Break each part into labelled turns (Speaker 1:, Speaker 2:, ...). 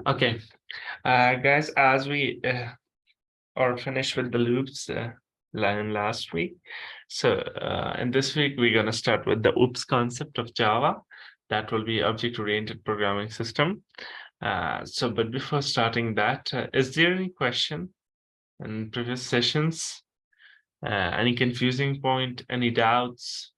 Speaker 1: Okay, guys, as we are finished with the loops line last week, so in this week we're gonna start with the OOPS concept of Java. That will be object-oriented programming system. But before starting that, is there any question in previous sessions? Any confusing point? Any doubts?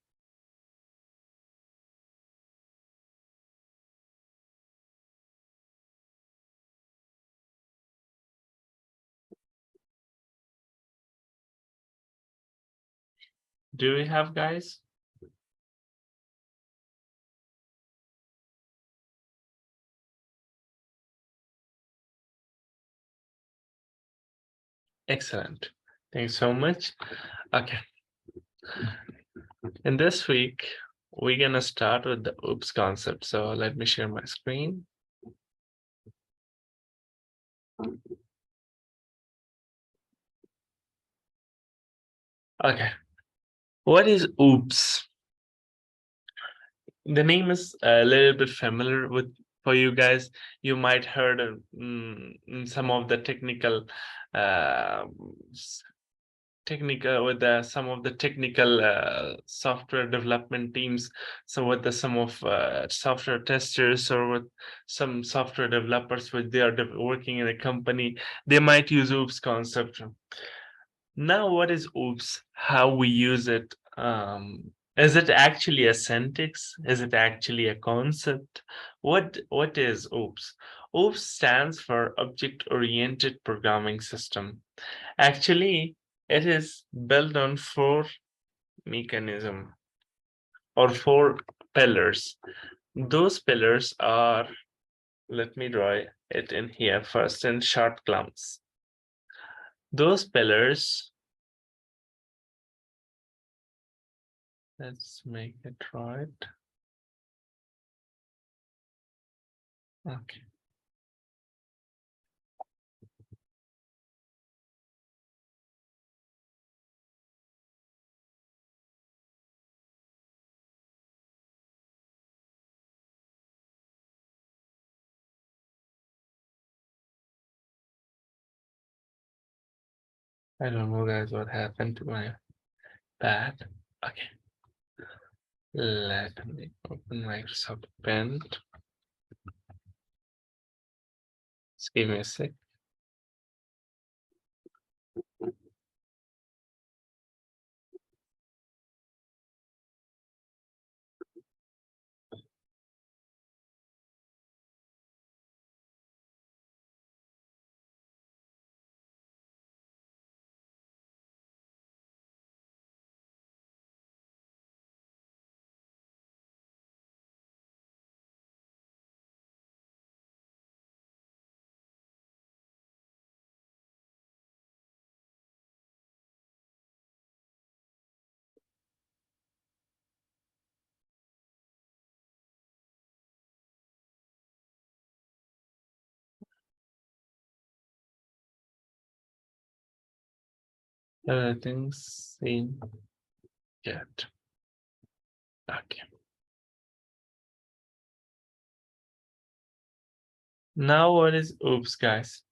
Speaker 1: Do we have, guys? Excellent. Thanks so much. Okay. In this week, we're gonna start with the OOPS concept. So let me share my screen. Okay. What is OOPS? The name is a little bit familiar for you guys. You might heard some of the technical with some of the technical software development teams, so with some of software testers or with some software developers when they are working in a company, they might use OOPS concept. Now, what is OOPS? How we use it? Is it actually a syntax? Is it actually a concept? What is OOPS? OOPS stands for Object-Oriented Programming System. Actually, it is built on four mechanisms or four pillars. Those pillars are, let me draw it in here first in short glance. Those pillars, let's make it right. Okay. I don't know, guys, what happened to my pad. Okay. Let me open Microsoft Paint. Just give me a sec. Everything's seen yet. Okay. Now, what is OOPS, guys?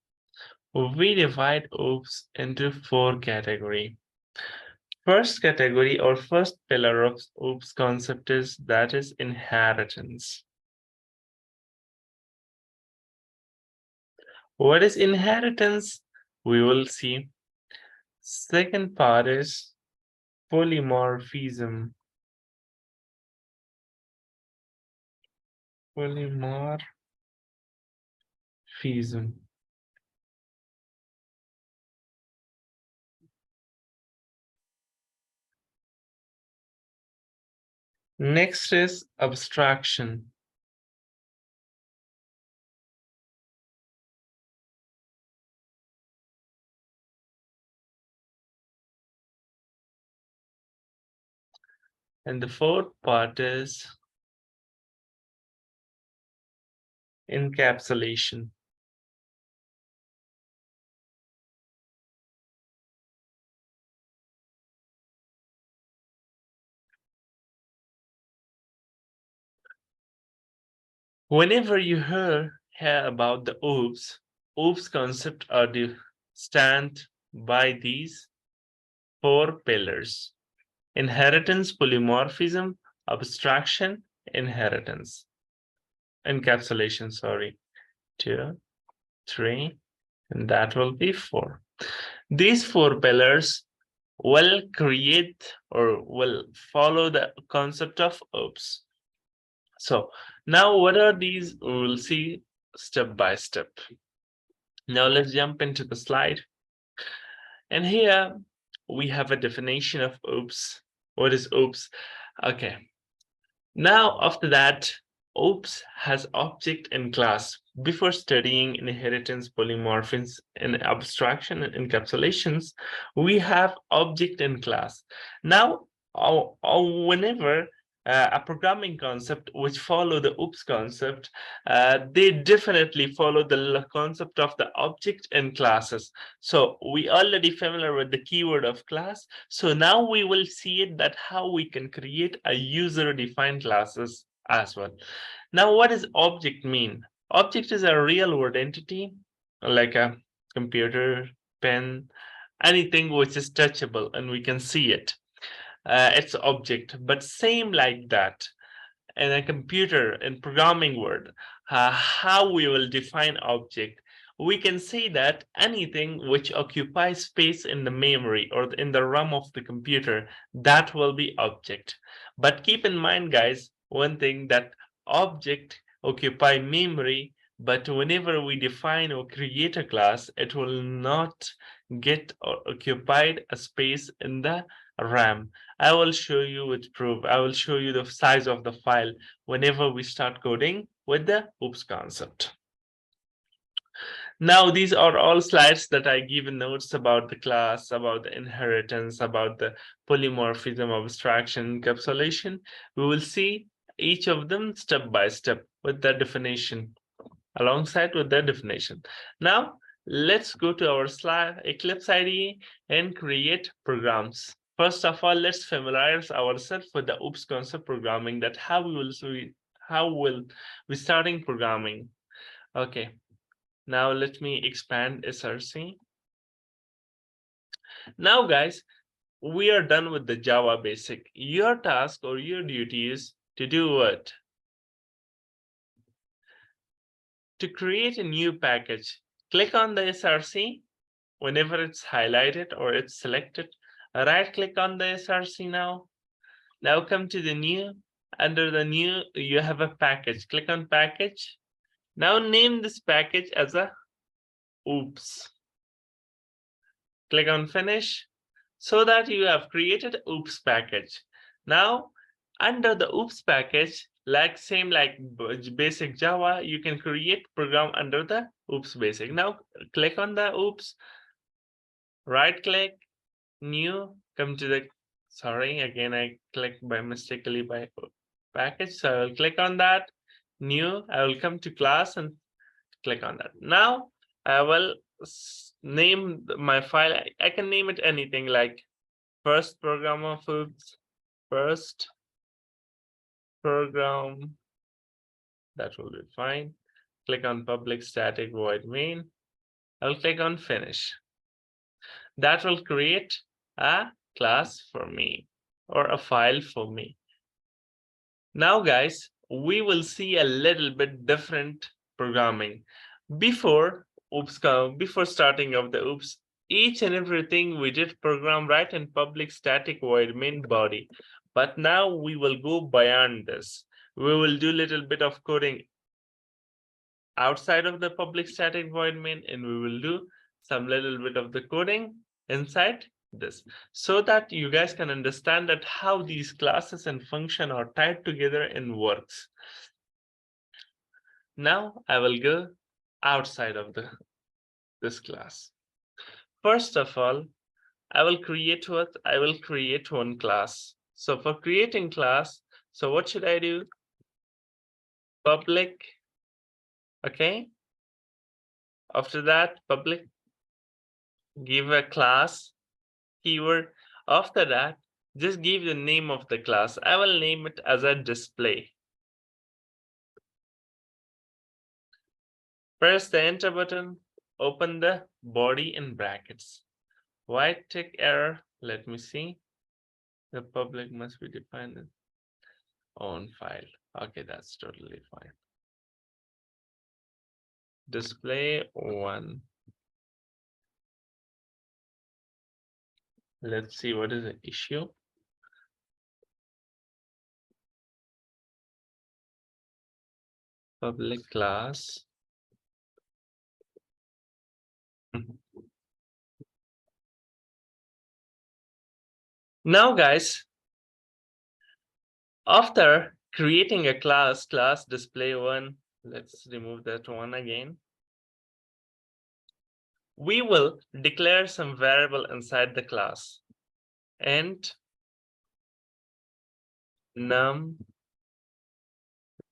Speaker 1: We divide OOPS into four categories. First category or first pillar of OOPS concept is that is inheritance. What is inheritance? We will see. Second part is polymorphism. Polymorphism. Next is abstraction. And the fourth part is encapsulation. Whenever you here about the OOPs. OOPs concept are stand by these four pillars: inheritance, polymorphism, abstraction, inheritance, encapsulation, sorry, 2, 3, and that will be 4. These four pillars will create or will follow the concept of OOPs. So now what are these? We'll see step by step. Now let's jump into the slide. And here we have a definition of OOPs. What is OOPs? Okay. Now after that, OOPs has object and class. Before studying inheritance, polymorphisms, and abstraction and encapsulations, we have object and class. Now, whenever a programming concept which follow the OOPs concept, they definitely follow the concept of the object and classes. So we already familiar with the keyword of class. So now we will see it that how we can create a user-defined classes as well. Now, what does object mean? Object is a real world entity like a computer, pen, anything which is touchable and we can see it. It's object, but same like that in a computer in programming word, how we will define object. We can say that anything which occupies space in the memory or in the RAM of the computer, that will be object. But keep in mind, guys, one thing, that object occupy memory, but whenever we define or create a class, it will not get or occupied a space in the RAM. I will show you with proof. I will show you the size of the file whenever we start coding with the OOPs concept. Now, these are all slides that I give notes about the class, about the inheritance, about the polymorphism, abstraction, encapsulation. We will see each of them step by step with the definition, alongside with the definition. Now, let's go to our slide, Eclipse IDE, and create programs. First of all, let's familiarize ourselves with the OOPs concept programming, that how will we starting programming. Okay, now let me expand SRC. Now, guys, we are done with the Java basic. Your task or your duty is to do what? To create a new package. Click on the SRC whenever it's highlighted or it's selected. Right click on the SRC now. Now come to the new. Under the new, you have a package. Click on package. Now name this package as a OOPs. Click on finish, so that you have created OOPs package. Now under the OOPs package, like same like basic Java, you can create program under the OOPs basic. Now click on the OOPs, right click, new, come to the, sorry, again I clicked by mistakenly by package, so I will click on that, new, I will come to class and click on that. Now I will name my file. I can name it anything like first program of OOPs, first program, that will be fine. Click on public static void main. I'll click on finish. That will create a class for me or a file for me. Now, guys, we will see a little bit different programming. Before starting of the OOPs, each and everything we did program right in public static void main body. But now we will go beyond this. We will do a little bit of coding outside of the public static void main, and we will do some little bit of the coding inside this, so that you guys can understand that how these classes and function are tied together and works. Now I will go outside of this class. First of all, I will create one class. So for creating class, so what should I do? Public, okay. After that, public, give a class keyword. After that, just give the name of the class. I will name it as a display. Press the enter button, open the body in brackets. White tick error, let me see. The public must be defined in own file. Okay, that's totally fine. Display one. Let's see what is the issue. Public class. Now, guys, after creating a class display one, let's remove that one again. We will declare some variable inside the class and num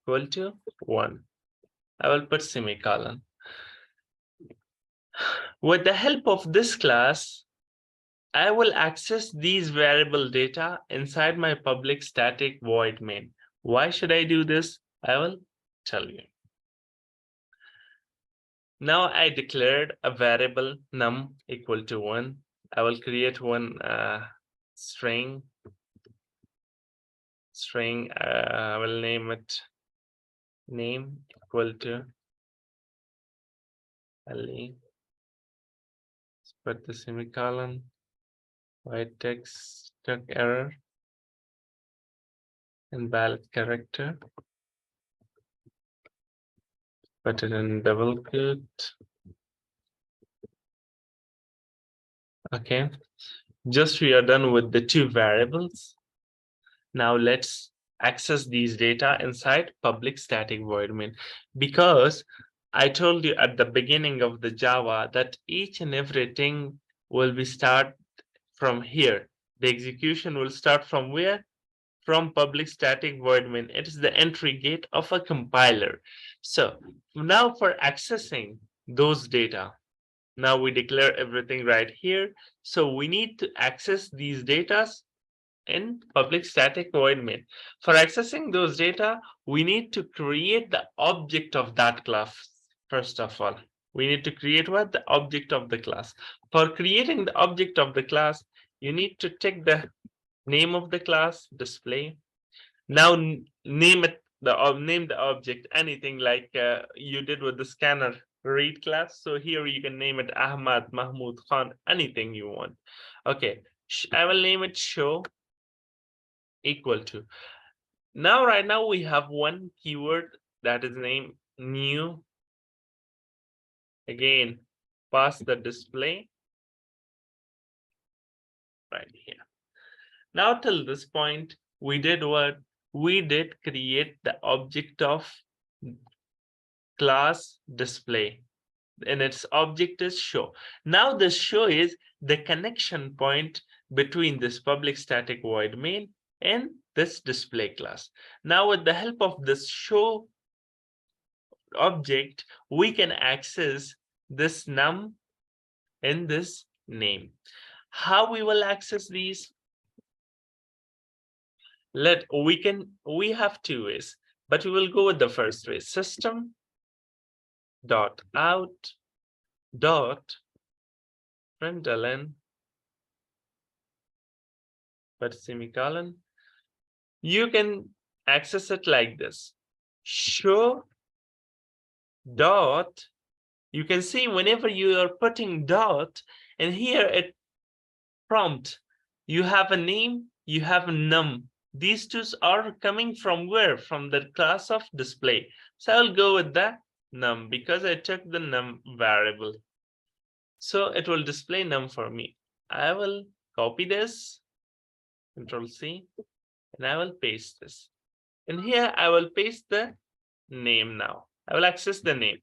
Speaker 1: equal to 1. I will put semicolon. With the help of this class, I will access these variable data inside my public static void main. Why should I do this? I will tell you. Now I declared a variable num equal to 1. I will create one string. I will name it name equal to Ali. Let's put the semicolon. White text stuck error. Invalid character. Put it in double quote. Okay. Just we are done with the two variables. Now let's access these data inside public static void main, because I told you at the beginning of the Java that each and everything will be start from here. The execution will start from where? From public static void main. It is the entry gate of a compiler. So now for accessing those data, now we declare everything right here. So we need to access these data in public static void main. For accessing those data, we need to create the object of that class. First of all, we need to create what? The object of the class. For creating the object of the class, you need to take the name of the class, display. Now name it, name the object anything like you did with the scanner read class. So here you can name it Ahmad, Mahmoud, Khan, anything you want. Okay, I will name it show equal to. Now, right now we have one keyword that is named new. Again, pass the display right here. Now, till this point, we did what? We did create the object of class display, and its object is show. Now, this show is the connection point between this public static void main and this display class. Now, with the help of this show object, we can access this num and this name. How we will access these? We have two ways, but we will go with the first way. System dot out dot println, but semicolon. You can access it like this. Show dot. You can see whenever you are putting dot, and here it prompt, you have a name, you have a num. These two are coming from where? From the class of display. So I'll go with the num because I took the num variable. So it will display num for me. I will copy this, Control C, and I will paste this. And here I will paste the name now. I will access the name.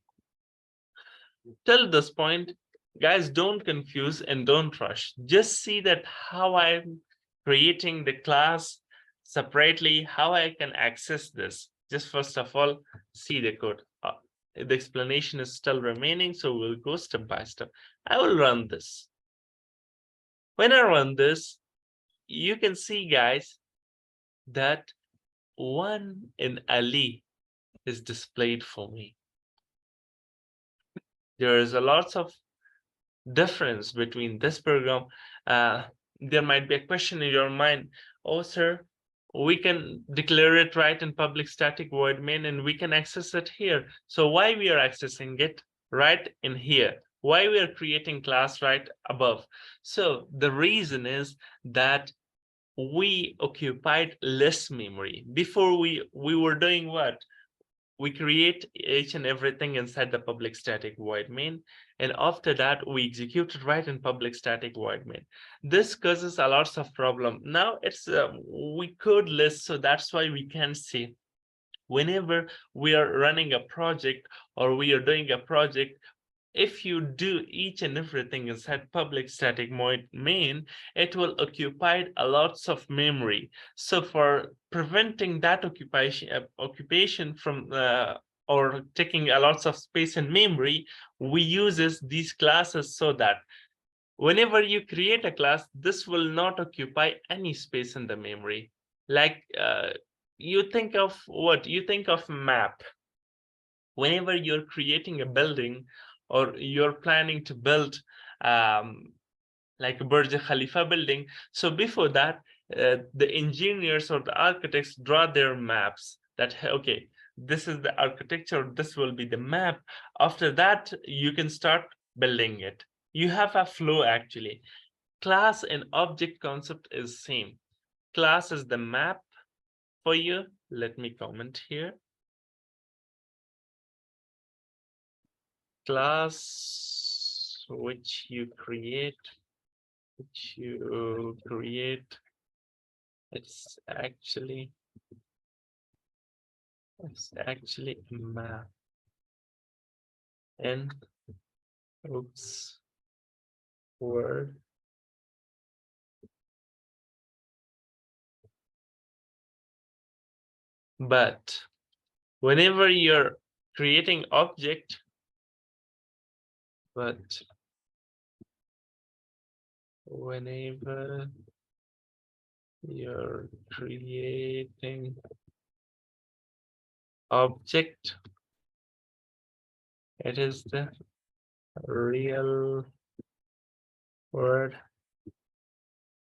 Speaker 1: Till this point, guys, don't confuse and don't rush. Just see that how I'm creating the class separately, how I can access this. Just first of all, see the code. The explanation is still remaining, so we'll go step by step. I will run this. When I run this, you can see, guys, that one in Ali is displayed for me. There is a lots of difference between this program. There might be a question in your mind, oh sir, we can declare it right in public static void main and we can access it here. So why we are accessing it right in here? Why we are creating class right above? So the reason is that we occupied less memory. Before we were doing what? We create each and everything inside the public static void main, and after that we execute it right in public static void main. This causes a lots of problem. Now it's we code less, so that's why we can see whenever we are running a project or we are doing a project, if you do each and everything inside public static void main, it will occupy a lots of memory. So for preventing that occupation from or taking a lots of space and memory, we uses these classes so that whenever you create a class, this will not occupy any space in the memory. Like you think of what? You think of map. Whenever you're creating a building or you're planning to build like a Burj Khalifa building, so before that, the engineers or the architects draw their maps that, okay, this is the architecture, this will be the map. After that, you can start building it. You have a flow actually. Class and object concept is same. Class is the map for you. Let me comment here. Class which you create, it's actually a map. And oops, word. But whenever you're creating object, but whenever you're creating object, it is the real word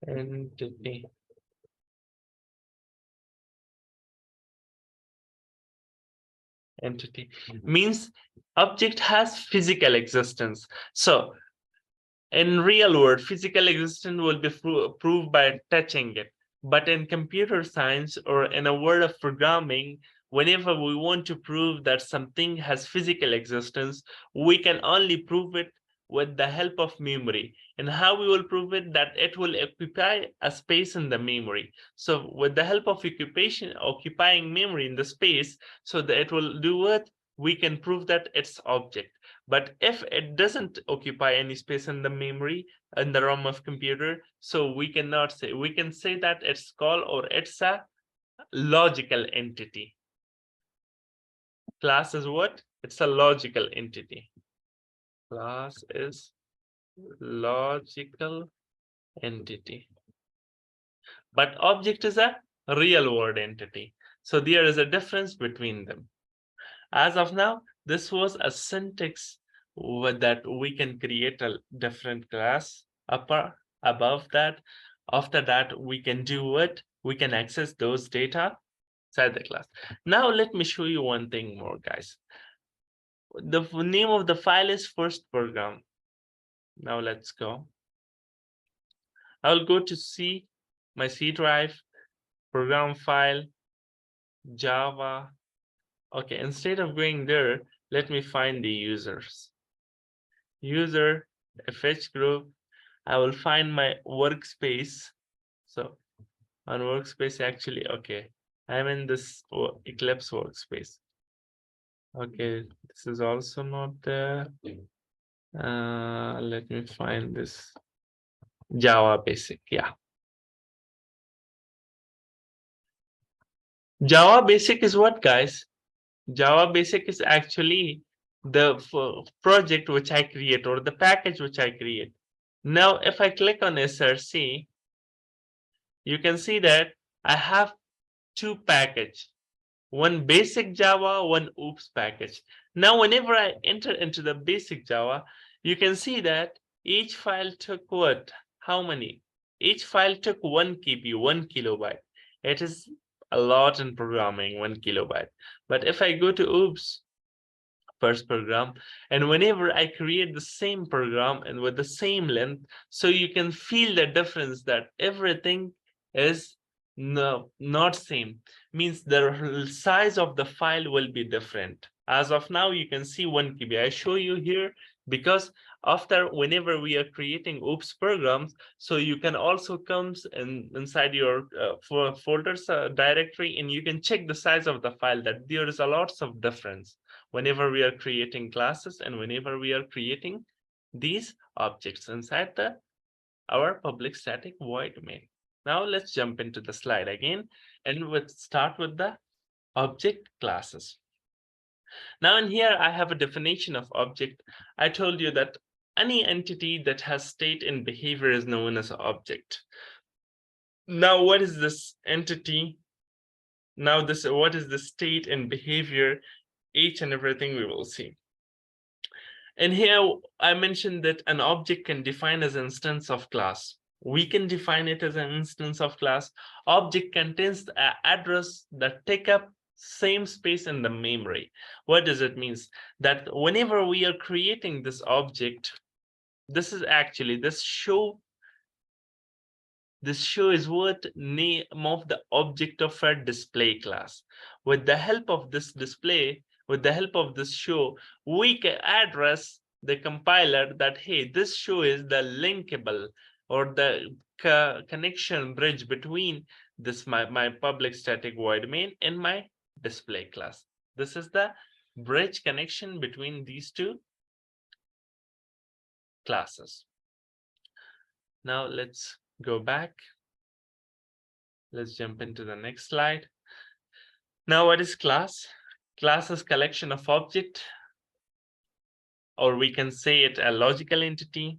Speaker 1: entity. Entity means object has physical existence. So in real world, physical existence will be proved by touching it. But in computer science or in a world of programming, whenever we want to prove that something has physical existence, we can only prove it with the help of memory. And how we will prove it? That it will occupy a space in the memory. So with the help of occupying memory in the space, so that it will do what? We can prove that it's object. But if it doesn't occupy any space in the memory, in the ROM of computer, so we cannot say, we can say that it's called or it's a logical entity. Class is what? It's a logical entity. Class is logical entity. But object is a real world entity. So there is a difference between them. As of now, this was a syntax that we can create a different class above that. After that, we can do it. We can access those data inside the class. Now, let me show you one thing more, guys. The name of the file is first program. Now let's go. I'll go to my C drive, program file, Java. Okay, instead of going there, let me find the users. User, fh group. I will find my workspace. So on workspace, actually, okay, I'm in this Eclipse workspace. Okay, this is also not there. Let me find this Java basic. Yeah. Java basic is what, guys? Java basic is actually the project which I create or the package which I create. Now, if I click on SRC, you can see that I have two packages. one basic Java, one oops package. Now, whenever I enter into the basic Java, you can see that each file took what? How many? Each file took 1 KB, 1 kilobyte. It is a lot in programming, 1 kilobyte. But if I go to oops, first program, and whenever I create the same program and with the same length, so you can feel the difference that everything is not same, means the size of the file will be different. As of now, you can see 1 KB. I show you here because after whenever we are creating oops programs, so you can also comes inside your folders directory, and you can check the size of the file, that there is a lots of difference whenever we are creating classes and whenever we are creating these objects inside our public static void main. Now let's jump into the slide again, and we'll start with the object classes. Now in here, I have a definition of object. I told you that any entity that has state and behavior is known as an object. Now, what is this entity? Now, what is the state and behavior? Each and everything we will see. And here I mentioned that an object can define as an instance of class. We can define it as an instance of class. Object contains an address that take up same space in the memory. What does it mean? That whenever we are creating this object, this is actually this show is what name of the object of a display class. With the help of this display, with the help of this show, we can address the compiler that, hey, this show is the linkable or the connection bridge between this my public static void main and my display class. This is the bridge connection between these two classes. Now let's go back. Let's jump into the next slide. Now, what is class? Class is collection of object, or we can say it a logical entity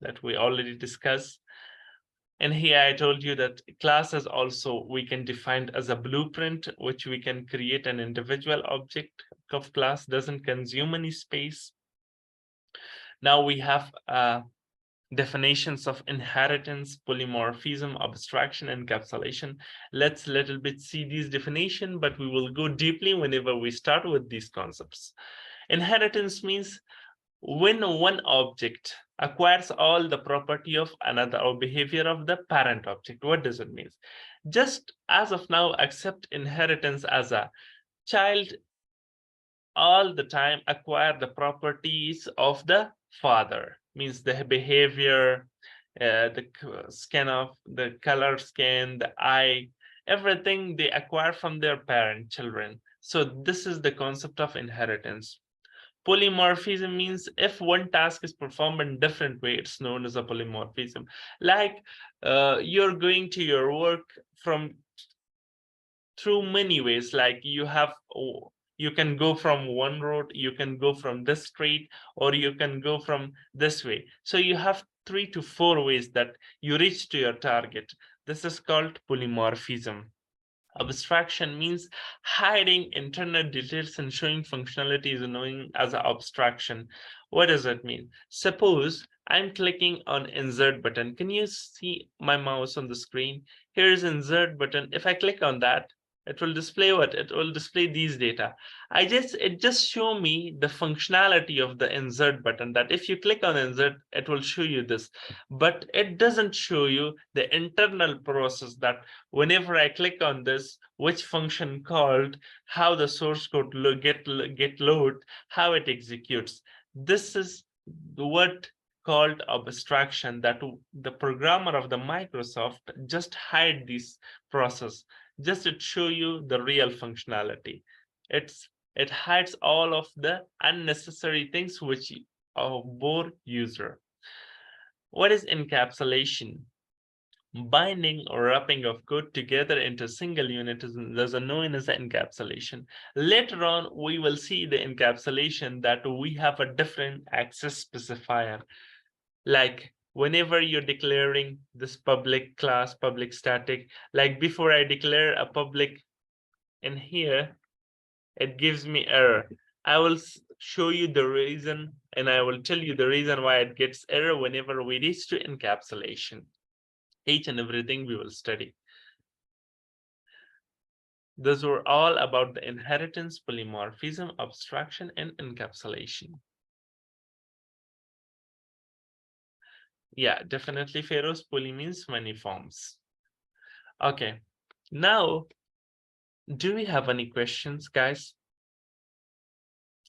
Speaker 1: that we already discussed. And here I told you that class is also, we can define as a blueprint, which we can create an individual object of class, doesn't consume any space. Now we have definitions of inheritance, polymorphism, abstraction, encapsulation. Let's little bit see these definitions, but we will go deeply whenever we start with these concepts. Inheritance means when one object acquires all the property of another or behavior of the parent object. What does it mean? Just as of now, accept inheritance as a child all the time acquire the properties of the father, means the behavior, the skin of the color skin, the eye, everything they acquire from their parent children. So this is the concept of inheritance. Polymorphism means if one task is performed in different way, it's known as a polymorphism. Like you're going to your work from through many ways, like you can go from one road, you can go from this street, or you can go from this way. So you have 3 to 4 ways that you reach to your target. This is called polymorphism. Abstraction means hiding internal details and showing functionality is known as an abstraction. What does that mean? Suppose I'm clicking on insert button. Can you see my mouse on the screen? Here's insert button. If I click on that, it will display what? It will display these data. It just show me the functionality of the insert button, that if you click on insert, it will show you this. But it doesn't show you the internal process that whenever I click on this, which function called, how the source code get load, how it executes. This is what called abstraction, that the programmer of the Microsoft just hide this process just to show you the real functionality. It hides all of the unnecessary things which bore user. What is encapsulation? Binding or wrapping of code together into a single unit is known as encapsulation. Later on, we will see the encapsulation that we have a different access specifier. Like whenever you're declaring this public class, public static, like before I declare a public in here, it gives me error. I will show you the reason, and I will tell you the reason why it gets error whenever we reach to encapsulation. Each and everything we will study. Those were all about the inheritance, polymorphism, abstraction, and encapsulation. Yeah, definitely, Pharaoh's poly means many forms. Okay, now, do we have any questions, guys?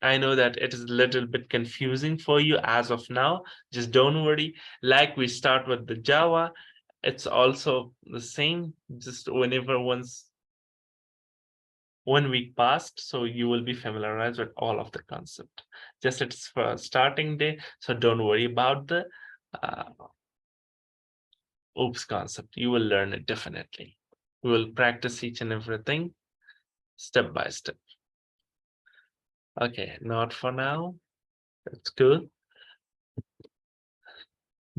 Speaker 1: I know that it is a little bit confusing for you as of now. Just don't worry. Like we start with the Java, it's also the same. Just whenever 1 week passed, so you will be familiarized with all of the concept. Just it's for starting day, so don't worry about the uh, OOPS concept. You will learn it definitely. We will practice each and everything step by step. Okay, not for now. That's good.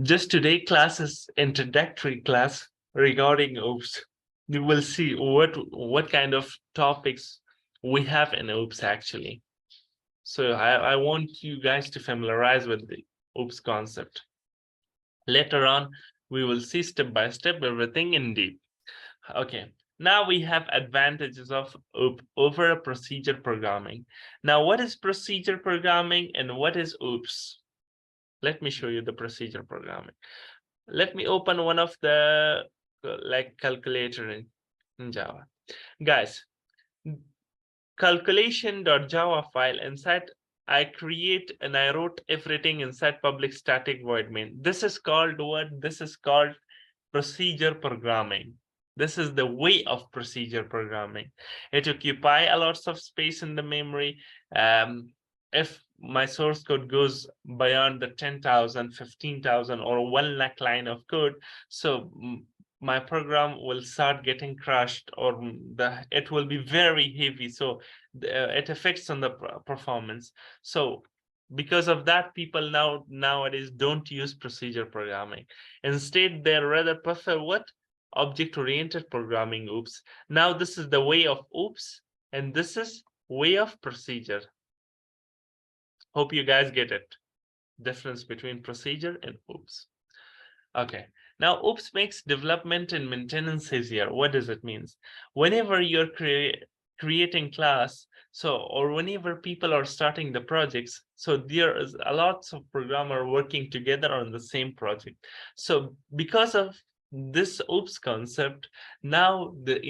Speaker 1: Just today class is introductory class regarding OOPS. You will see what kind of topics we have in OOPS actually. So I want you guys to familiarize with the OOPS concept. Later on, we will see step by step everything in deep. Okay, now we have advantages of OOP over a procedure programming. Now, what is procedure programming and what is OOPS? Let me show you the procedure programming. Let me open one of the like calculator in Java. Guys, calculation.java file inside I create and I wrote everything inside public static void main. This is called what? This is called procedure programming. This is the way of procedure programming. It occupy a lot of space in the memory. If my source code goes beyond the 10,000, 15,000, or 1 lakh line of code, so my program will start getting crushed, or it will be very heavy. So it affects on the performance. So because of that, people nowadays don't use procedure programming. Instead, they rather prefer what? Object-oriented programming. OOPS. Now this is the way of OOPS, and this is way of procedure. Hope you guys get it. Difference between procedure and OOPS. Okay. Now, OOPS makes development and maintenance easier. What does it mean? Whenever you're creating class, or whenever people are starting the projects, so there is a lot of programmer working together on the same project. So because of this OOPS concept, now the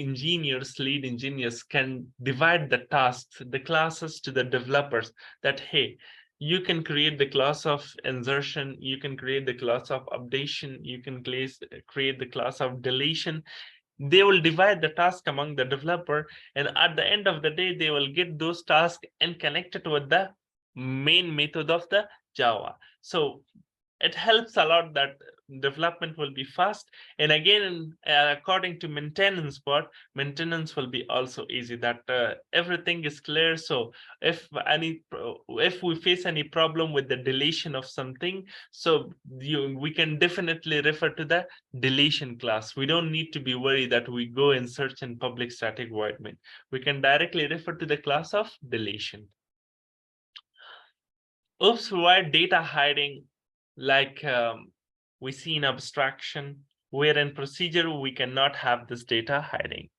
Speaker 1: lead engineers can divide the tasks, the classes to the developers that, hey, you can create the class of insertion, you can create the class of updation, you can create the class of deletion. They will divide the task among the developer, and at the end of the day, they will get those tasks and connect it with the main method of the Java. So it helps a lot that development will be fast, and again according to maintenance part, maintenance will be also easy, that everything is clear. So if we face any problem with the deletion of something, so we can definitely refer to the deletion class. We don't need to be worried that we go and search in public static void main. We can directly refer to the class of deletion. OOPS provide data hiding, like we see in abstraction, where in procedure we cannot have this data hiding.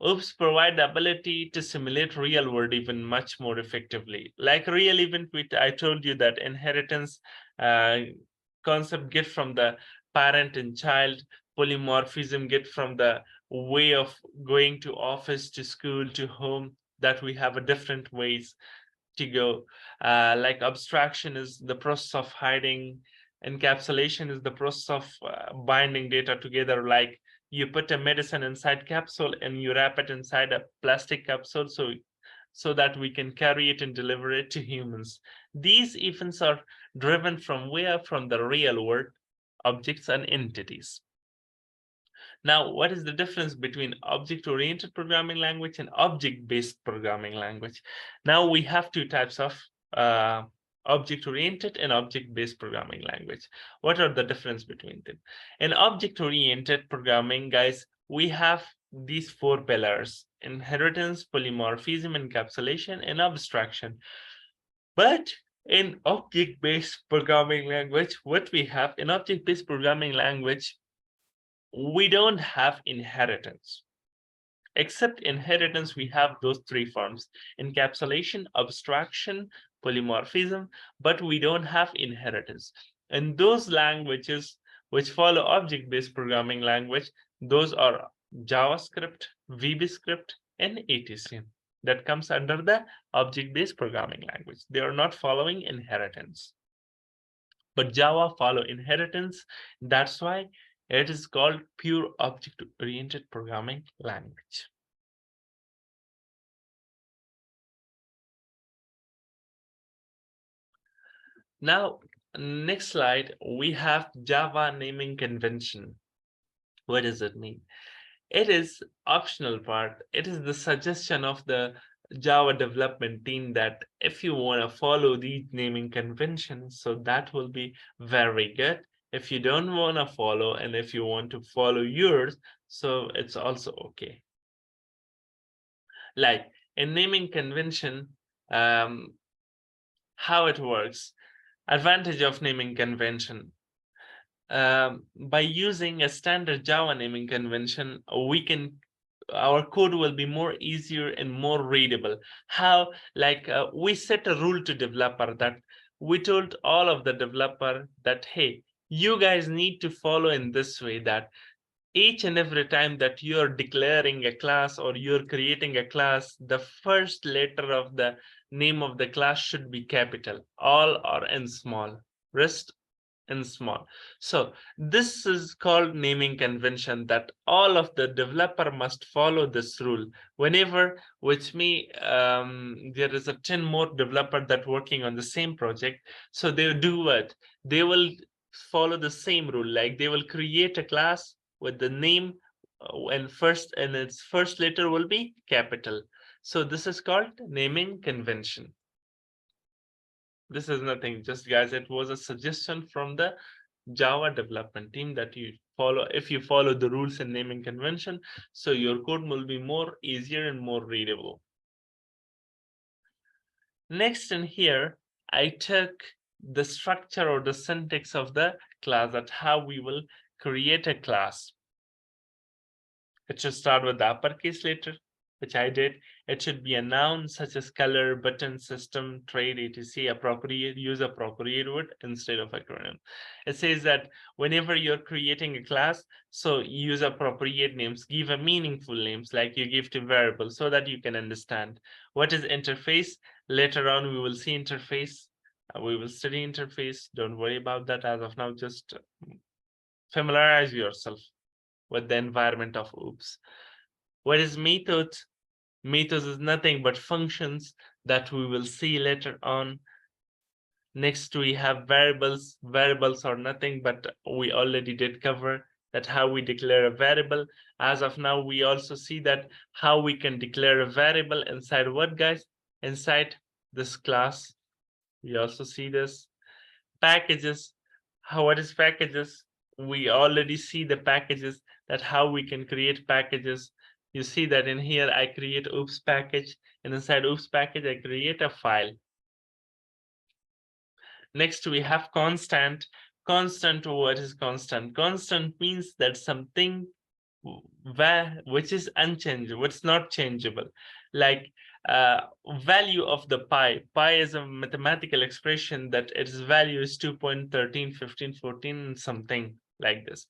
Speaker 1: OOPS provide the ability to simulate real world even much more effectively. Like real event, which I told you that inheritance concept get from the parent and child, polymorphism get from the way of going to office, to school, to home, that we have a different ways to go. Like abstraction is the process of hiding, encapsulation is the process of binding data together. Like you put a medicine inside capsule and you wrap it inside a plastic capsule, so that we can carry it and deliver it to humans. These events are driven from where? From the real world objects and entities. Now, what is the difference between object-oriented programming language and object-based programming language? Now we have two types of object-oriented and object-based programming language. What are the difference between them? In object-oriented programming, guys, we have these four pillars: inheritance, polymorphism, encapsulation, and abstraction. But in object-based programming language, what we have in object-based programming language, we don't have inheritance. Except inheritance, we have those three forms: encapsulation, abstraction, polymorphism, but we don't have inheritance. And those languages which follow object-based programming language, those are JavaScript, VBScript, and etc. That comes under the object-based programming language. They are not following inheritance. But Java follow inheritance. That's why it is called pure object-oriented programming language. Now, next slide, we have Java naming convention. What does it mean? It is optional part. It is the suggestion of the Java development team that if you want to follow these naming conventions, so that will be very good. If you don't want to follow, and if you want to follow yours, so it's also okay. Like in naming convention, how it works. Advantage of naming convention. By using a standard Java naming convention, our code will be more easier and more readable. How? Like we set a rule to developer that we told all of the developer that, hey, you guys need to follow in this way, that each and every time that you're declaring a class or you're creating a class, the first letter of the name of the class should be capital, all are in small, rest in small. So this is called naming convention, that all of the developer must follow this rule. Whenever, with me, there is a 10 more developer that working on the same project. So they do what? They will follow the same rule. Like they will create a class with the name and its first letter will be capital. So this is called naming convention. This is nothing, just guys, it was a suggestion from the Java development team that you follow. If you follow the rules and naming convention, so your code will be more easier and more readable. Next in here, I took the structure or the syntax of the class, that how we will create a class. It should start with the uppercase letter, which I did. It should be a noun such as color, button, system, trade, etc. Appropriate, use appropriate word instead of acronym. It says that whenever you're creating a class, so use appropriate names, give a meaningful names like you give to variables so that you can understand. What is interface? Later on, we will see interface. We will study interface. Don't worry about that as of now. Just familiarize yourself with the environment of OOPS. What is methods? Methods is nothing but functions that we will see later on. Next, we have variables. Variables are nothing, but we already did cover that how we declare a variable. As of now, we also see that how we can declare a variable inside what, guys? Inside this class. We also see this. Packages. What is packages? We already see the packages, that how we can create packages. You see that in here, I create oops package, and inside oops package, I create a file. Next, we have constant. Constant, what is constant? Constant means that something which is unchangeable, it's not changeable. Like value of the pi. Pi is a mathematical expression that its value is 2.13, 15, 14, something like this.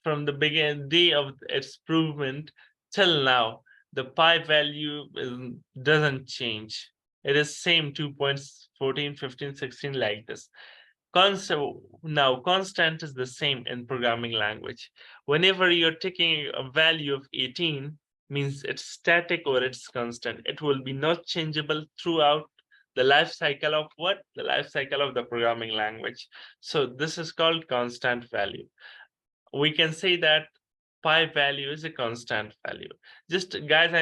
Speaker 1: From the beginning day of its provement till now, the pi value doesn't change. It is same 2.14, 15, 16 like this. Constant is the same in programming language. Whenever you're taking a value of 18, means it's static or it's constant. It will be not changeable throughout the life cycle of what? The life cycle of the programming language. So this is called constant value. We can say that pi value is a constant value. Just guys,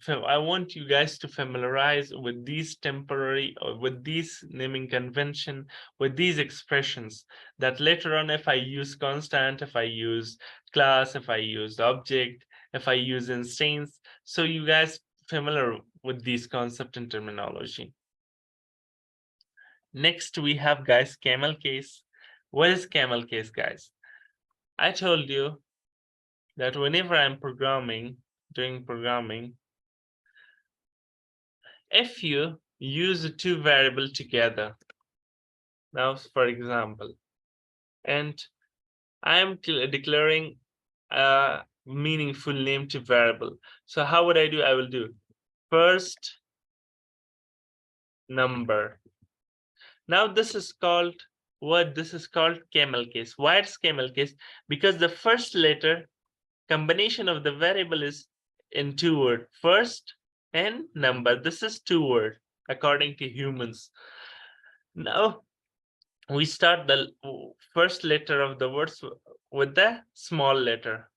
Speaker 1: I want you guys to familiarize with these temporary or with these naming convention, with these expressions, that later on if I use constant, if I use class, if I use object, if I use instance. So you guys familiar with these concept and terminology. Next, we have, guys, camel case. What is camel case, guys? I told you that whenever I'm doing programming, if you use two variables together, now, for example, and I am declaring a meaningful name to variable. So how would I do? I will do first number. Now this is called what? This is called camel case. Why it's camel case? Because the first letter combination of the variable is in two words, first and number. This is two words according to humans. Now we start the first letter of the words with the small letter,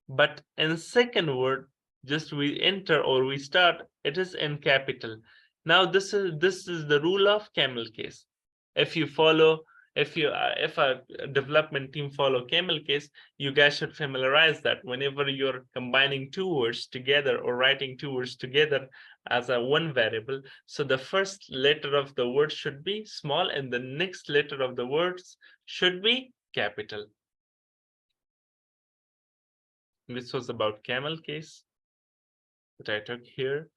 Speaker 1: but in second word, just we enter or we start, it is in capital. Now this is the rule of camel case. If you follow, if a development team follow camel case, you guys should familiarize that whenever you're combining two words together or writing two words together as a one variable, so the first letter of the word should be small and the next letter of the words should be capital. This was about camel case that I took here.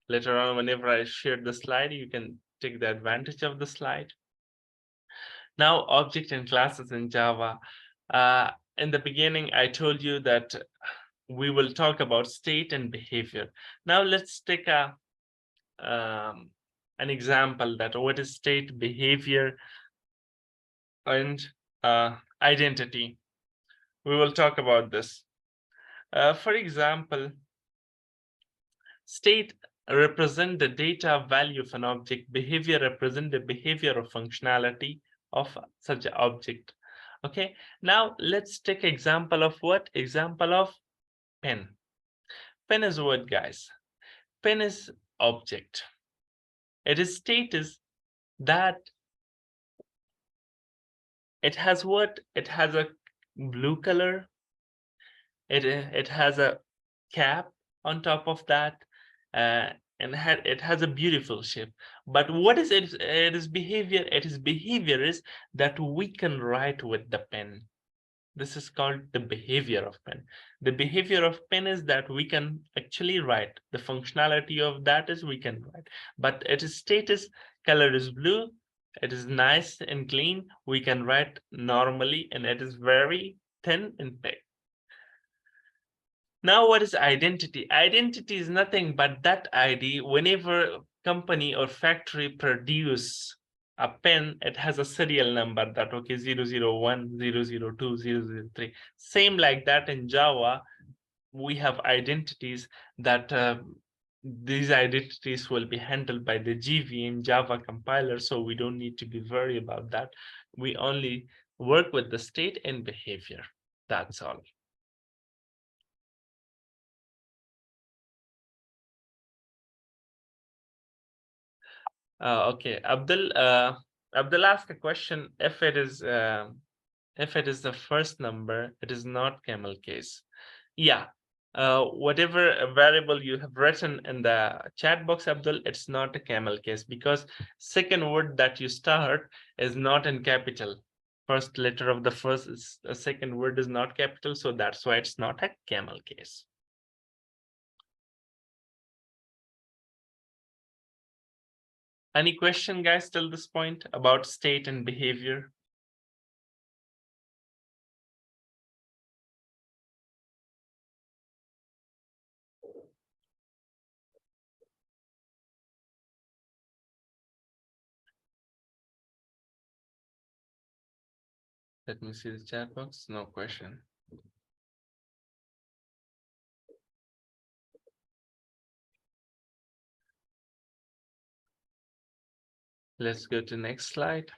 Speaker 1: Later on, whenever I shared the slide, you can take the advantage of the slide. Now, object and classes in Java. In the beginning, I told you that we will talk about state and behavior. Now, let's take an example that what is state, behavior, and identity. We will talk about this. For example, state represent the data value of an object. Behavior represent the behavior or functionality of such an object. Okay, now let's take example of what? Example of pen. Pen is what, guys? Pen is object. It is status that it has what? It has a blue color. It has a cap on top of that, and it has a beautiful shape. But what is it? It is behavior. It is behavior is that we can write with the pen. This is called the behavior of pen. The behavior of pen is that we can actually write. The functionality of that is we can write. But it is status, color is blue. It is nice and clean. We can write normally, and it is very thin and thick. Now, what is identity? Identity is nothing but that ID. Whenever company or factory produce a pen, it has a serial number that, okay, 001, 002, 003. Same like that in Java, we have identities that these identities will be handled by the GVM Java compiler, so we don't need to be worried about that. We only work with the state and behavior. That's all. Okay, Abdul asked a question. If it is the first number, it is not camel case. Yeah, whatever variable you have written in the chat box, Abdul, it's not a camel case because second word that you start is not in capital. First letter of the second word is not capital, so that's why it's not a camel case. Any question, guys, till this point about state and behavior? Let me see the chat box. No question. Let's go to next slide.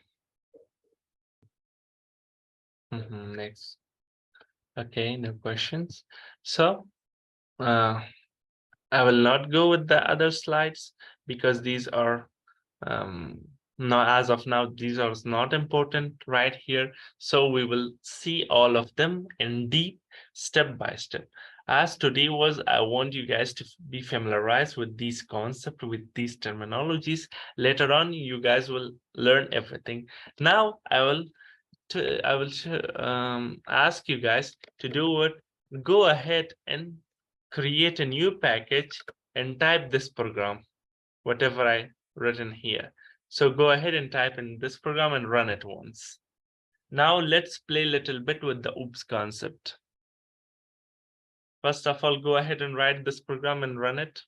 Speaker 1: Next. Okay, no questions. So I will not go with the other slides because these are Now, as of now, these are not important right here. So we will see all of them in deep, step by step. As today was, I want you guys to be familiarized with these concepts, with these terminologies. Later on, you guys will learn everything. Now, I will ask you guys to do it. Go ahead and create a new package and type this program, whatever I written here. So go ahead and type in this program and run it once. Now let's play a little bit with the oops concept. First of all, go ahead and write this program and run it.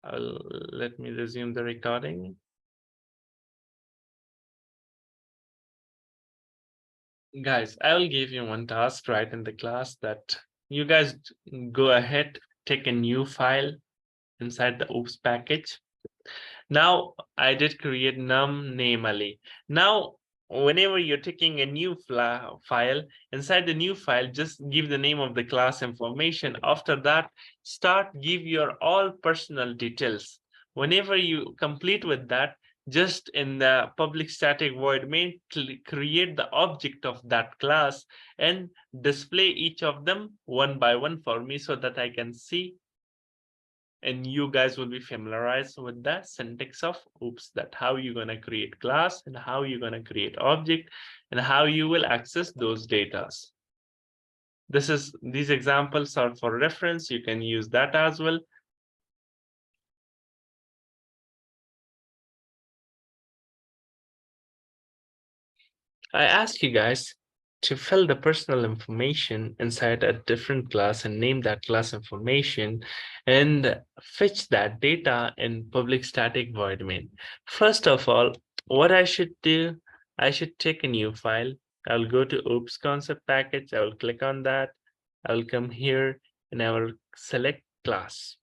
Speaker 1: Let me resume the recording. Guys, I will give you one task right in the class that you guys go ahead, take a new file inside the oops package. Now I did create num namely. Now, whenever you're taking a new file, inside the new file, just give the name of the class information. After that, give your all personal details. Whenever you complete with that, just in the public static void main, create the object of that class and display each of them one by one for me so that I can see, and you guys will be familiarized with the syntax of oops, that how you're going to create class and how you're going to create object and how you will access those data. These examples are for reference. You can use that as well. I ask you guys to fill the personal information inside a different class and name that class information and fetch that data in public static void main. First of all, what I should do, I should take a new file. I'll go to oops concept package. I will click on that. I will come here and I will select class.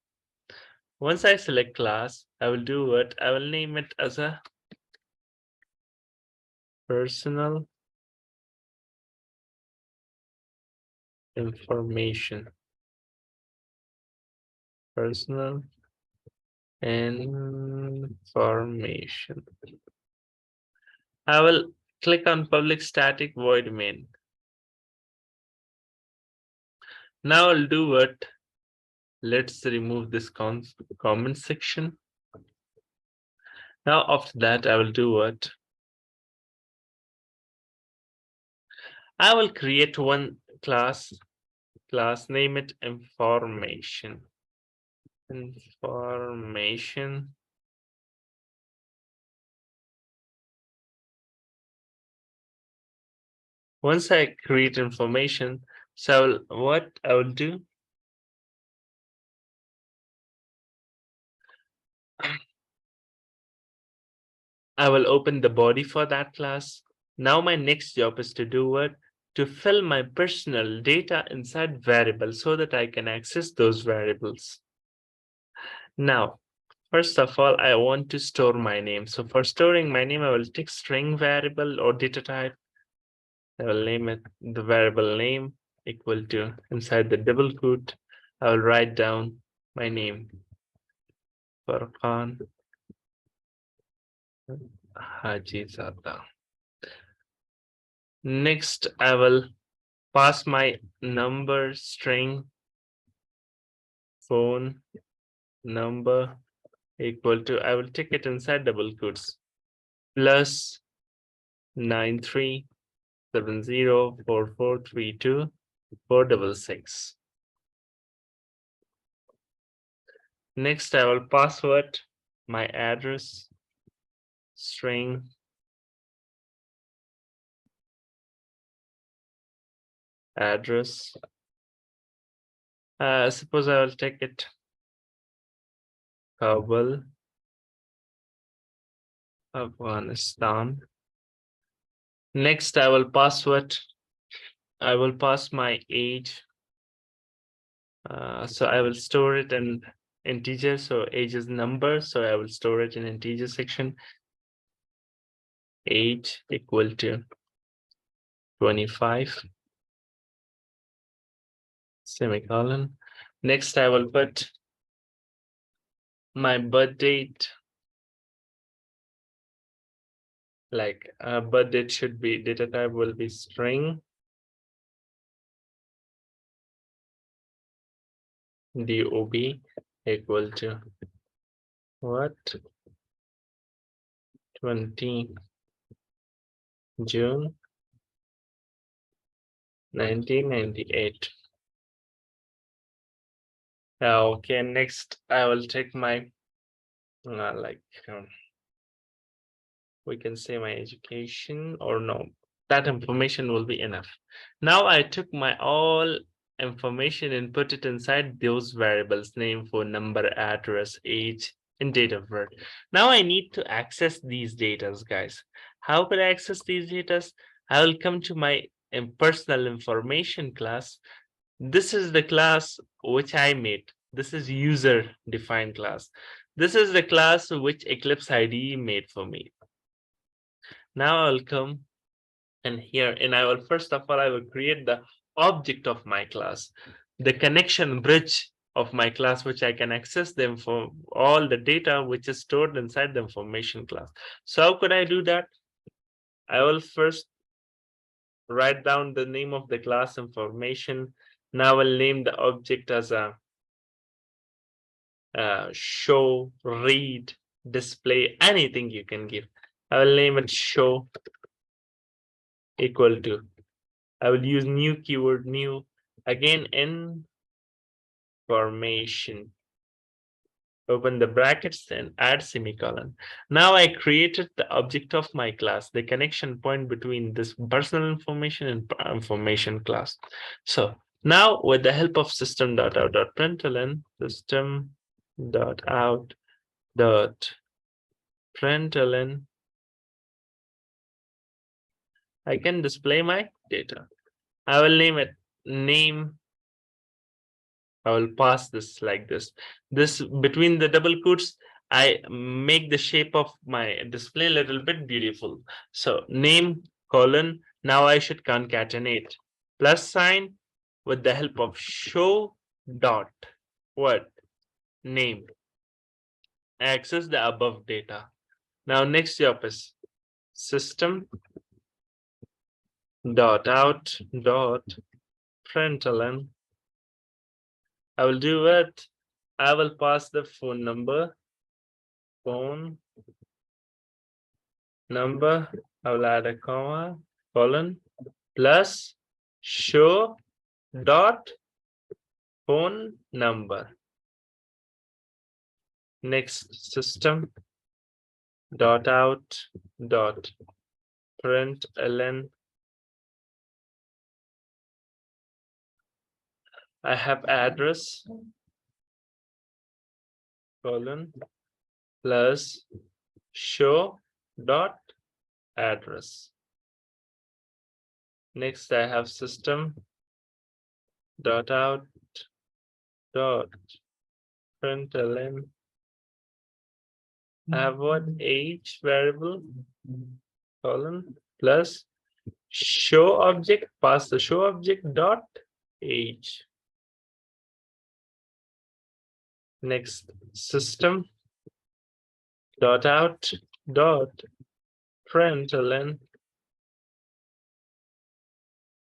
Speaker 1: Once I select class, I will do what? I will name it as a personal information. Personal information. I will click on public static void main. Now I'll do what? Let's remove this comment section. Now after that, I will do what? I will create one class, name it information. Information. Once I create information, so what I will do? I will open the body for that class. Now my next job is to do what? To fill my personal data inside variables so that I can access those variables. Now, first of all, I want to store my name. So for storing my name, I will take string variable or data type. I will name it the variable name equal to inside the double quote. I will write down my name. Farhan Hajizada. Next, I will pass my number string phone number equal to, I will take it inside double quotes, plus 93704432 Next, I will password my address string address. Suppose I will take it Kabul, Afghanistan. Next, I will pass my age. So I will store it in integer. So age is number. So I will store it in integer section. Age equal to 25. Semicolon. Next, I will put my birth date like but it should be data type will be string dob equal to what 20 June 1998. Okay, next I will take my like we can say my education, or no, that information will be enough. Now I took my all information and put it inside those variables: name, phone number, address, age, and date of birth. Now I need to access these data, guys. How could I access these data? I will come to my personal information class. This is the class which I made. This is user defined class. This is the class which Eclipse IDE made for me. Now I'll come and here, and I will first of all, I will create the object of my class, the connection bridge of my class, which I can access them for all the data which is stored inside the information class. So how could I do that? I will first write down the name of the class information. Now I'll name the object as a show, read, display, anything you can give. I will name it show equal to. I will use new keyword, new, again, information. Open the brackets and add semicolon. Now I created the object of my class, the connection point between this personal information and information class. So now with the help of system.out.println, system.out.println, I can display my data. I will name it name. I will pass this like this. This between the double quotes, I make the shape of my display a little bit beautiful. So name colon. Now I should concatenate plus sign with the help of show dot what name. Access the above data. Now next job is system dot out dot println. I will do it. I will pass the phone number. Phone number. I will add a comma, colon, plus show dot phone number. Next system dot out dot println. I have address, colon, plus show dot address. Next I have system dot out dot println. I have what age variable, colon, plus show object, pass the show object dot age. Next system dot out dot println,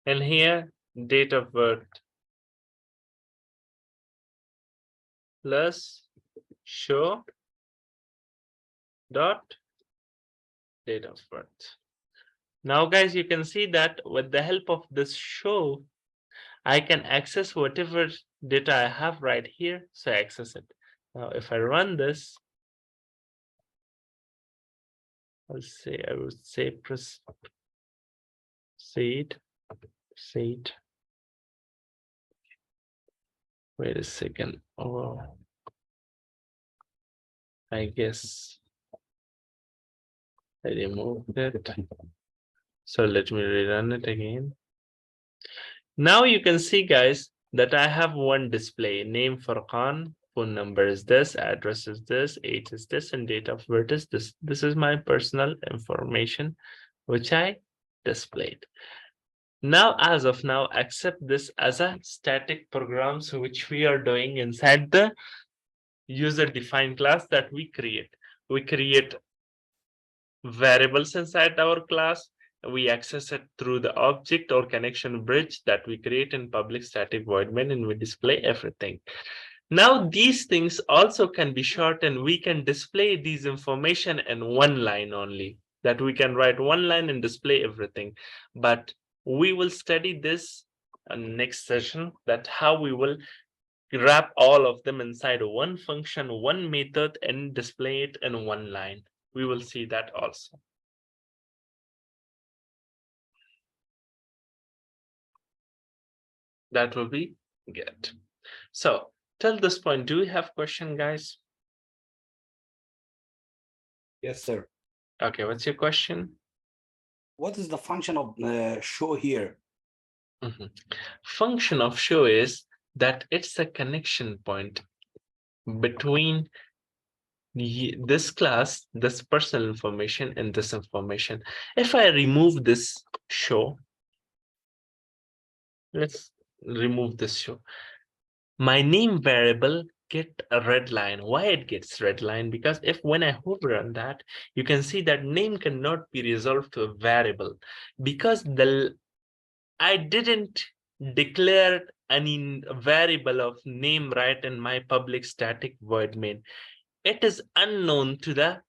Speaker 1: and here date of birth plus show dot date of birth. Now guys, you can see that with the help of this show, I can access whatever data I have right here, so I access it. Now if I run this, I would say proceed. Wait a second. Oh, I guess I removed it. So let me rerun it again. Now you can see, guys, that I have one display: name Furqan, phone number is this, address is this, age is this, and date of birth is this. This is my personal information, which I displayed. Now, as of now, accept this as a static program, so which we are doing inside the user defined class that we create. We create variables inside our class. We access it through the object or connection bridge that we create in public static void main, and we display everything. Now these things also can be shortened. We can display these information in one line only, that we can write one line and display everything. But we will study this next session, that how we will wrap all of them inside one function, one method, and display it in one line. We will see that also. That will be good. So till this point, do you have question, guys?
Speaker 2: Yes, sir.
Speaker 1: Okay, what's your question?
Speaker 2: What is the function of show here?
Speaker 1: Function of show is that it's a connection point between this class, this personal information, and this information. If I remove this show, let's remove this show. My name variable get a red line. Why it gets red line? Because if when I hover on that, you can see that name cannot be resolved to a variable, because I didn't declare any variable of name right in my public static void main. It is unknown to the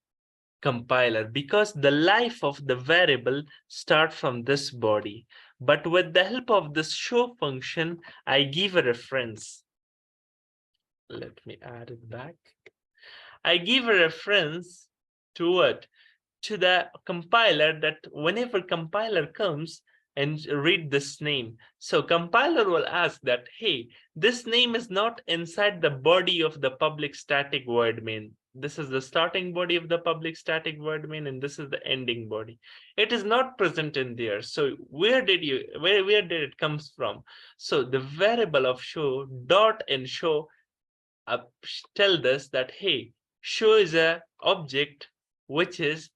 Speaker 1: compiler because the life of the variable start from this body. But with the help of this show function, I give a reference. Let me add it back. I give a reference to what? To the compiler, that whenever compiler comes and read this name, so compiler will ask that, hey, this name is not inside the body of the public static void main. This is the starting body of the public static void main, and this is the ending body. It is not present in there. So where did it comes from? So the variable of show dot and show tell this that, hey, show is a object which is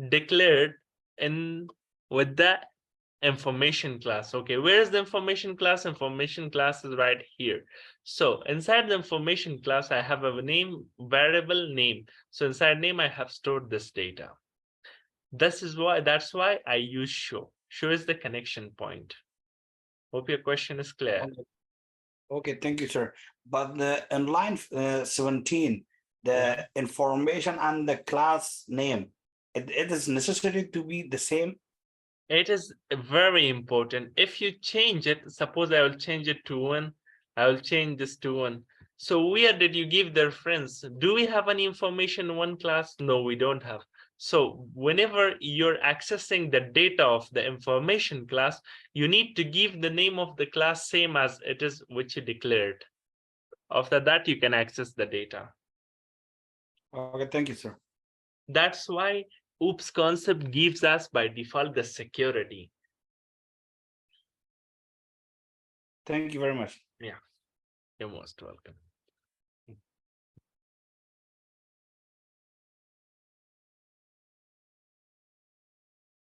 Speaker 1: declared in with the information class. Okay, where is the information class? Information class is right here. So inside the information class, I have a name variable name. So inside name, I have stored this data. That's why I use show. Show is the connection point. Hope your question is clear.
Speaker 2: Okay, thank you, sir. But in line 17, the information and the class name, it is necessary to be the same.
Speaker 1: It is very important. If you change it, suppose I will change it to 1, I will change this to 1. So where did you give the reference? Do we have any information in one class? No, we don't have. So whenever you're accessing the data of the information class, you need to give the name of the class same as it is which you declared. After that, you can access the data.
Speaker 2: Okay, thank you, sir.
Speaker 1: That's why OOPS concept gives us by default the security.
Speaker 2: Thank you very much.
Speaker 1: Yeah, you're most welcome.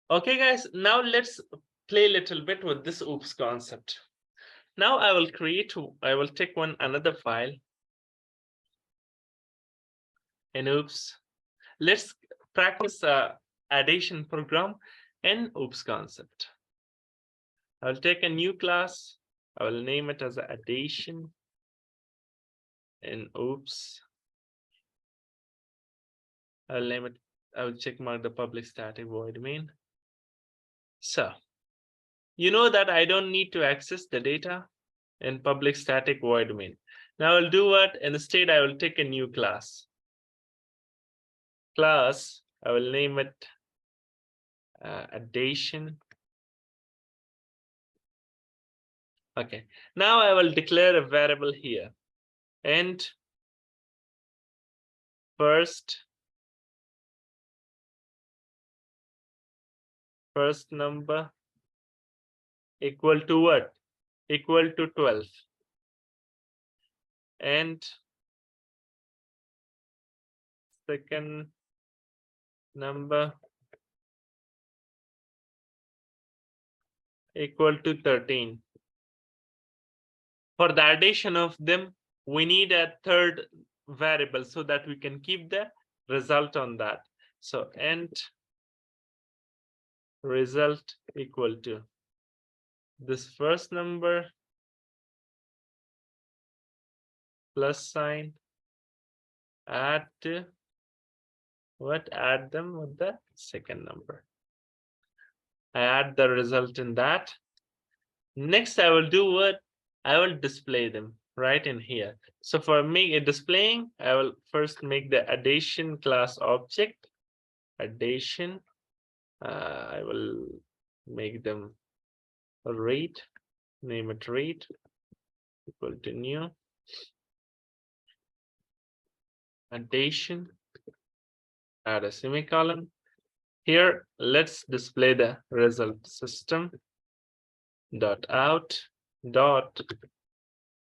Speaker 1: Okay, guys, now let's play a little bit with this OOPS concept. Now I will take another file in OOPS. Let's practice a addition program in OOPS concept. I'll take a new class. I will name it as addition in OOPS. I'll name it, I will check mark the public static void main. So you know that I don't need to access the data in public static void main. Now I'll do what? Instead, I will take a new class. Class, I will name it addition. Okay, now I will declare a variable here, and first number equal to what? Equal to 12. And second number equal to 13. For the addition of them, we need a third variable so that we can keep the result on that. So int result equal to this first number plus sign, add to what? Add them with the second number. I add the result in that. Next, I will do what? I will display them right in here. So for me, displaying, I will first make the addition class object. Addition. I will make them rate. Name it rate equal to new. Addition. Add a semicolon. Here, let's display the result. System dot out dot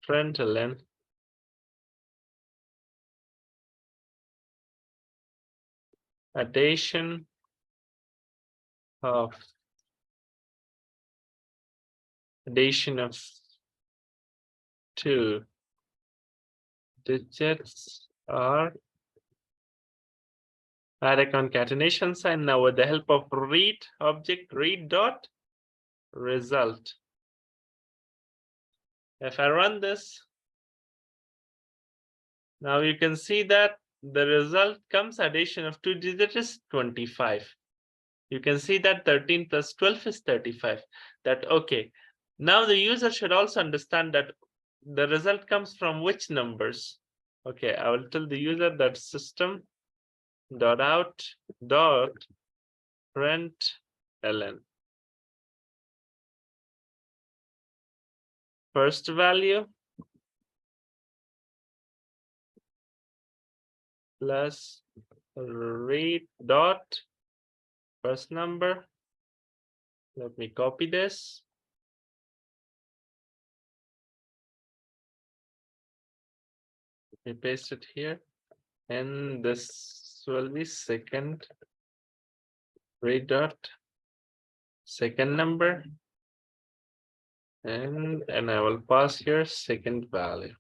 Speaker 1: println addition of two digits are add a concatenation sign. Now with the help of read object, read dot result. If I run this, now you can see that the result comes addition of two digits is 25. You can see that 13 plus 12 is 35. That okay. Now the user should also understand that the result comes from which numbers. Okay, I will tell the user that system dot out dot println first value plus read dot first number. Let me copy this. Let me paste it here, and this will be second read dot second number, and I will pass here second value.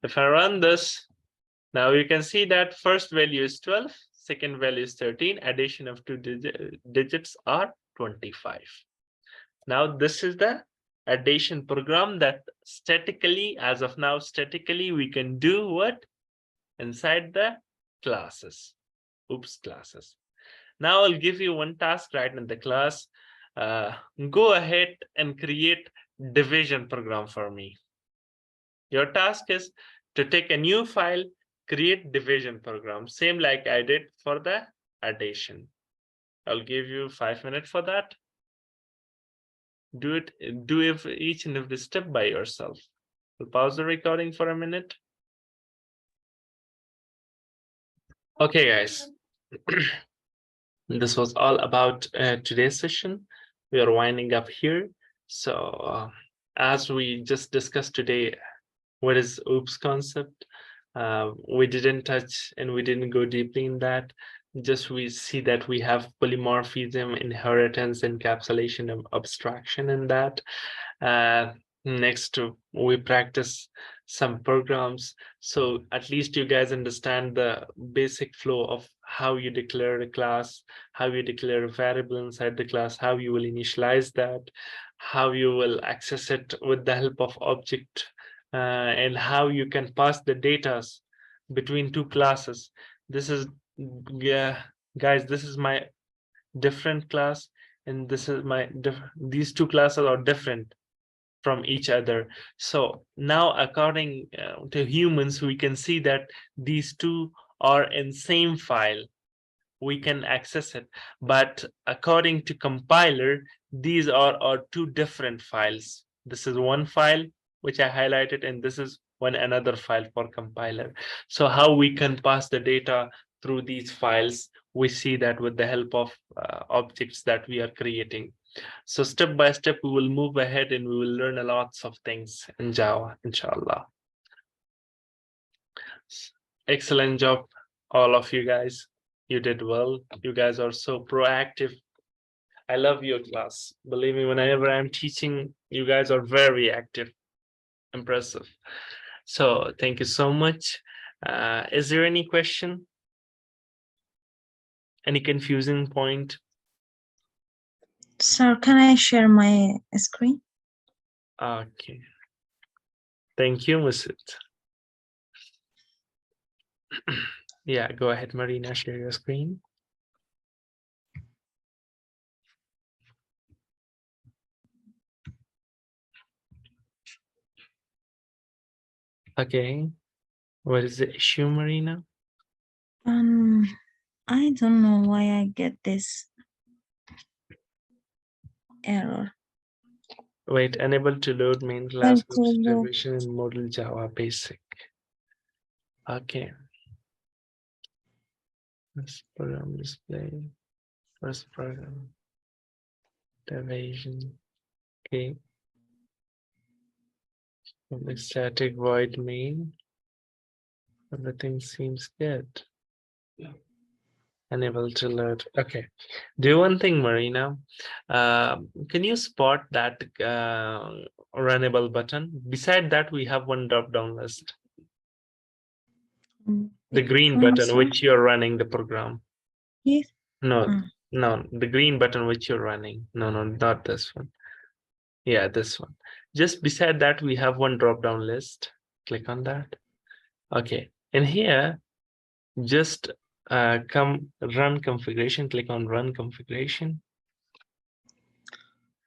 Speaker 1: If I run this, now you can see that first value is 12, second value is 13, addition of two digits are 25. Now this is the addition program that statically, as of now, statically we can do what? Inside the classes. Oops, classes. Now I'll give you one task right in the class. Go ahead and create division program for me. Your task is to take a new file, create division program, same like I did for the addition. I'll give you 5 minutes for that. Do each and every step by yourself. We'll pause the recording for a minute. Okay, guys. This was all about today's session. We are winding up here. So as we just discussed today, what is OOPS concept? We didn't touch and we didn't go deeply in that. Just we see that we have polymorphism, inheritance, encapsulation, and abstraction in that. Next, we practice some programs. So at least you guys understand the basic flow of how you declare a class, how you declare a variable inside the class, how you will initialize that, how you will access it with the help of object, and how you can pass the data between two classes. This is, yeah, guys, this is my different class, and this is my these two classes are different from each other. So now according to humans, we can see that these two are in same file. We can access it, but according to compiler, these are two different files. This is one file which I highlighted, and this is one another file for compiler. So how we can pass the data through these files, we see that with the help of objects that we are creating. So step by step, we will move ahead and we will learn a lots of things in Java, inshallah. Excellent job, all of you guys. You did well. You guys are so proactive. I love your class. Believe me, whenever I'm teaching, you guys are very active. Impressive. So thank you so much. Is there any question? Any confusing point?
Speaker 3: Sir, can I share my screen?
Speaker 1: Okay. Thank you, Musit. Yeah, go ahead, Marina, share your screen. Okay. What is the issue, Marina?
Speaker 3: I don't know why I get this error.
Speaker 1: Wait, unable to load main class
Speaker 3: To load.
Speaker 1: division in model Java basic. Okay. First program display. First program. Division. Okay. Public static void main. Everything seems good. Unable to load. Okay. Do one thing, Marina. Can you spot that runnable button? Beside that, we have one drop-down list. The green button which you're running the program.
Speaker 3: Yes.
Speaker 1: No, no, the green button which you're running. No, not this one. Yeah, this one. Just beside that, we have one drop-down list. Click on that. Okay. And here, just come run configuration. Click on run configuration.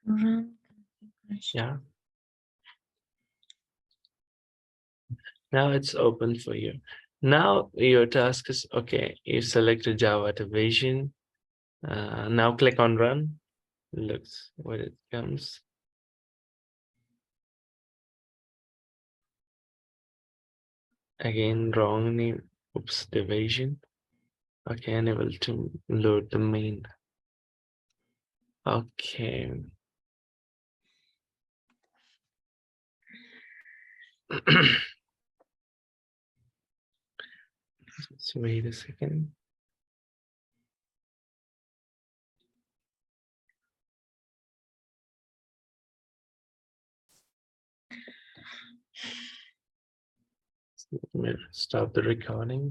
Speaker 3: Run configuration.
Speaker 1: Yeah. Now it's open for you. Now your task is okay. You selected Java division. Now click on run. Looks what it comes. Again, wrong name. Oops, division. Okay, unable to load the main. Okay. Just wait a second. Stop the recording.